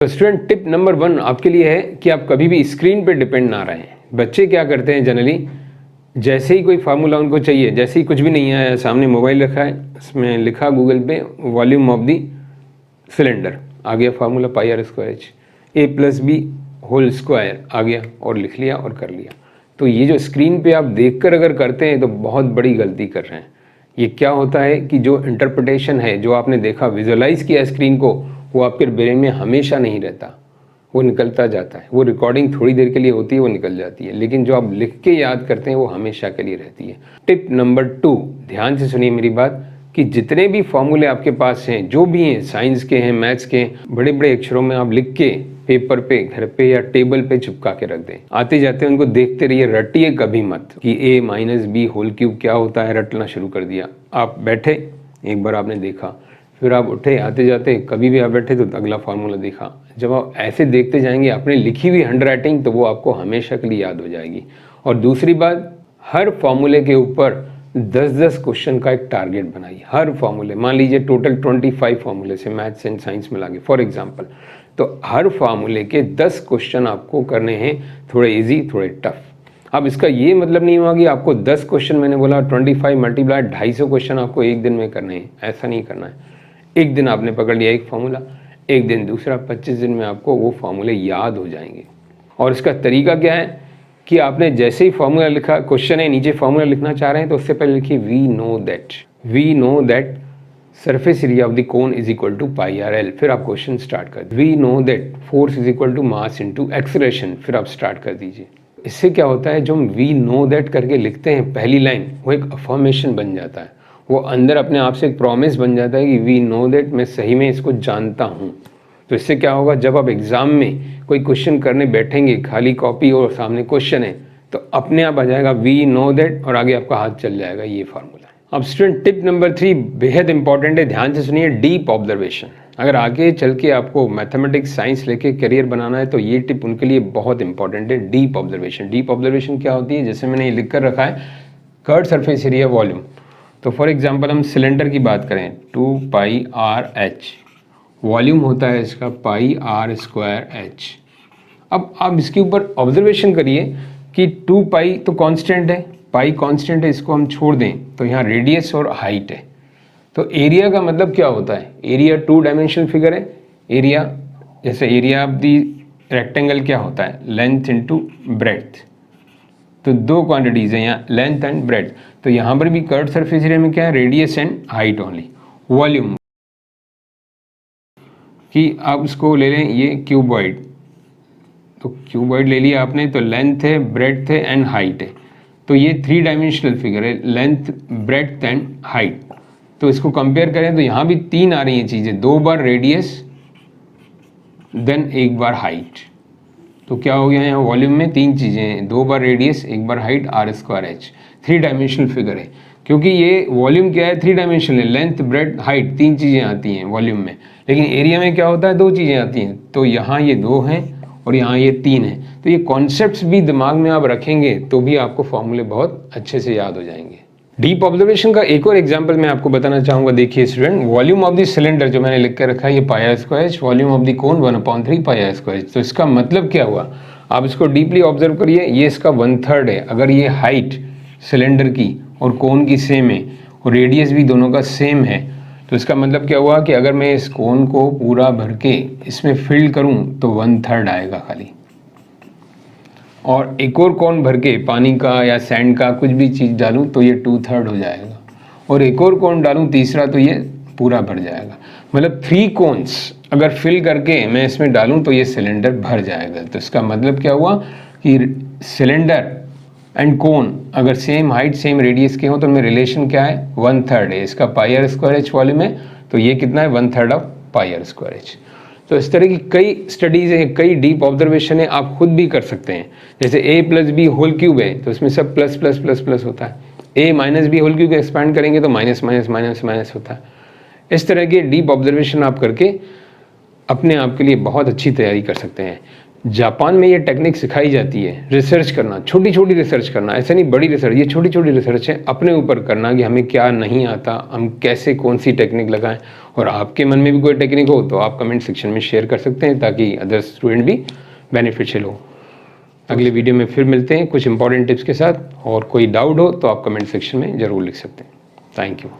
तो student tip number 1 आपके लिए है कि आप कभी भी स्क्रीन पे डिपेंड ना रहें। बच्चे क्या करते हैं जनरली, जैसे ही कोई फार्मूला उनको चाहिए, जैसे ही कुछ भी नहीं आया, सामने मोबाइल रखा है, उसमें लिखा गूगल पे वॉल्यूम ऑफ द सिलेंडर, आ गया formula pi are square h, a plus B whole square आ गया और लिख लिया और कर लिया। तो ये जो स्क्रीन पे आप देखकर अगर करते हैं तो बहुत बड़ी गलती कर रहे हैं। ये क्या होता है कि जो इंटरप्रिटेशन है, जो आपने देखा, विजुअलाइज किया स्क्रीन को, वो आपके ब्रेन में हमेशा नहीं रहता, वो निकलता जाता है। वो रिकॉर्डिंग थोड़ी देर के लिए होती है, वो निकल जाती है, लेकिन जो आप लिख के याद करते हैं वो हमेशा के लिए रहती है। टिप नंबर 2, ध्यान से सुनिए मेरी बात, कि जितने भी फॉर्मूले आपके पास हैं, जो भी हैं, साइंस के हैं, मैथ्स के, बड़े बड़े अक्षरों में आप लिख के पेपर पे, घर पे या टेबल पे चिपका के रख दें। आते जाते उनको देखते रहिए, रटिए कभी मत कि a minus B whole cube क्या होता है, रटना शुरू कर दिया। आप बैठे, एक बार आपने देखा, फिर आप उठे, आते जाते कभी भी आप बैठे तो अगला फार्मूला देखा। जब आप ऐसे देखते जाएंगे अपने लिखी हुई हैंडराइटिंग, तो वो आपको हमेशा के लिए याद हो जाएगी। और दूसरी बात, हर फॉर्मूले के ऊपर 10-10 क्वेश्चन का एक टारगेट बनाइए। हर फॉर्मूले, मान लीजिए टोटल 25 फॉर्मूले से मैथ्स एंड साइंस मिला के फॉर एग्जाम्पल, तो हर फॉर्मूले के 10 क्वेश्चन आपको करने हैं, थोड़े इजी थोड़े टफ। अब इसका ये मतलब नहीं हुआ कि आपको 10 क्वेश्चन, मैंने बोला 25 मल्टीप्लाई 250 क्वेश्चन आपको एक दिन में करने हैं, ऐसा नहीं करना है। एक दिन आपने पकड़ लिया एक फार्मूला, एक दिन दूसरा, 25 दिन में आपको वो फार्मूले याद हो जाएंगे। और इसका तरीका क्या है कि आपने जैसे ही फार्मूला लिखा, क्वेश्चन है, नीचे फार्मूला लिखना चाह रहे हैं तो उससे पहले लिखिए we know that surface area of the cone is equal to pi R L. फिर आप क्वेश्चन स्टार्ट कर दीजिए। We know that force is equal to mass into acceleration, फिर आप स्टार्ट कर दीजिए। इससे क्या होता है, जो हम वी नो दैट करके लिखते हैं पहली लाइन, वो एक अफर्मेशन बन जाता है, वो अंदर अपने आप से एक प्रॉमिस बन जाता है कि वी नो दैट, मैं सही में इसको जानता हूँ। तो इससे क्या होगा, जब आप एग्जाम में कोई क्वेश्चन करने बैठेंगे, खाली कॉपी और सामने क्वेश्चन है, तो अपने आप आ जाएगा वी नो दैट और आगे आपका हाथ चल जाएगा ये फार्मूला। अब स्टूडेंट टिप नंबर 3 बेहद इंपॉर्टेंट है, ध्यान से सुनिए, डीप ऑब्जर्वेशन। अगर आगे चल के आपको मैथमेटिक्स साइंस लेके करियर बनाना है तो ये टिप उनके लिए बहुत इंपॉर्टेंट है, डीप ऑब्जर्वेशन। डीप ऑब्जर्वेशन क्या होती है, जैसे मैंने ये लिख कर रखा है, कर्व सरफेस एरिया वॉल्यूम। तो फॉर एग्जांपल हम सिलेंडर की बात करें, 2 पाई आर एच, वॉल्यूम होता है इसका पाई आर स्क्वायर एच। अब आप इसके ऊपर ऑब्जर्वेशन करिए कि 2 पाई तो कांस्टेंट है, पाई कांस्टेंट है, इसको हम छोड़ दें तो यहाँ रेडियस और हाइट है। तो एरिया का मतलब क्या होता है, एरिया 2 डायमेंशनल फिगर है। एरिया, जैसे एरिया ऑफ दी रेक्टेंगल क्या होता है, लेंथ इंटू ब्रेड्थ। तो 2 क्वांटिटीज़ हैं यहाँ, लेंथ एंड ब्रेड्थ। तो यहाँ पर भी कर्व सरफेस एरिया में क्या है, radius and height only. Volume कि आप उसको ले लें ये क्यूबॉइड, तो क्यूबॉइड ले लिया आपने, तो लेंथ है, ब्रेड्थ है एंड हाइट है। तो ये 3 डायमेंशनल फिगर है, लेंथ ब्रेड्थ एंड हाइट। तो इसको कंपेयर करें तो यहाँ भी 3 आ रही हैं चीज़ें, 2 बार रेडियस देन 1 बार हाइट। तो क्या हो गया, यहाँ वॉल्यूम में 3 चीज़ें हैं, 2 बार रेडियस 1 बार height, r square h. 3 dimensional figure है, क्योंकि ये वॉल्यूम क्या है, 3 डायमेंशनल है, लेंथ ब्रेड्थ हाइट 3 चीज़ें आती हैं वॉल्यूम में। लेकिन एरिया में क्या होता है, 2 चीज़ें आती हैं। तो यहाँ ये 2 हैं और यहाँ ये 3 हैं। तो ये कॉन्सेप्ट्स भी दिमाग में आप रखेंगे तो भी आपको फॉर्मूले बहुत अच्छे से याद हो जाएंगे। डीप ऑब्जर्वेशन का एक और एग्जांपल मैं आपको बताना चाहूँगा। देखिए student, volume of the cylinder जो मैंने लिख कर रखा है, ये pi are square H, volume of the cone 1/3 pi are square H. तो इसका मतलब क्या हुआ, आप इसको डीपली ऑब्जर्व करिए। ये इसका 1/3 है। अगर ये हाइट सिलेंडर की और कोन की सेम है और रेडियस भी दोनों का सेम है, तो इसका मतलब क्या हुआ कि अगर मैं इस कोन को पूरा भर के इसमें फिल करूं तो 1/3 आएगा खाली, और एक और कोन भर के पानी का या सैंड का कुछ भी चीज़ डालूं तो ये 2/3 हो जाएगा, और एक और कोन डालूं तीसरा तो ये पूरा भर जाएगा। मतलब 3 कोन्स अगर फिल करके मैं इसमें डालूं तो ये सिलेंडर भर जाएगा। तो इसका मतलब क्या हुआ कि सिलेंडर एंड कोन अगर सेम हाइट सेम रेडियस के हो तो उनमें रिलेशन क्या है, 1/3 है। इसका pi are square H volume है, तो ये कितना है, 1/3 of pi are square H. तो इस तरह की कई स्टडीज़ हैं, कई डीप ऑब्जर्वेशन है, आप खुद भी कर सकते हैं। जैसे a plus B whole cube है तो इसमें सब प्लस प्लस प्लस प्लस होता है, a minus B whole cube expand करेंगे तो माइनस माइनस माइनस माइनस होता है। इस तरह के डीप ऑब्जर्वेशन आप करके अपने आप के लिए बहुत अच्छी तैयारी कर सकते हैं। जापान में ये टेक्निक सिखाई जाती है, रिसर्च करना, छोटी छोटी रिसर्च करना, ऐसा नहीं बड़ी रिसर्च, ये छोटी छोटी रिसर्च है अपने ऊपर करना कि हमें क्या नहीं आता, हम कैसे कौन सी टेक्निक लगाएं। और आपके मन में भी कोई टेक्निक हो तो आप कमेंट सेक्शन में शेयर कर सकते हैं ताकि अदर स्टूडेंट भी बेनिफिशियल हो। अगले वीडियो में फिर मिलते हैं कुछ इंपॉर्टेंट टिप्स के साथ, और कोई डाउट हो तो आप कमेंट सेक्शन में ज़रूर लिख सकते हैं। Thank you.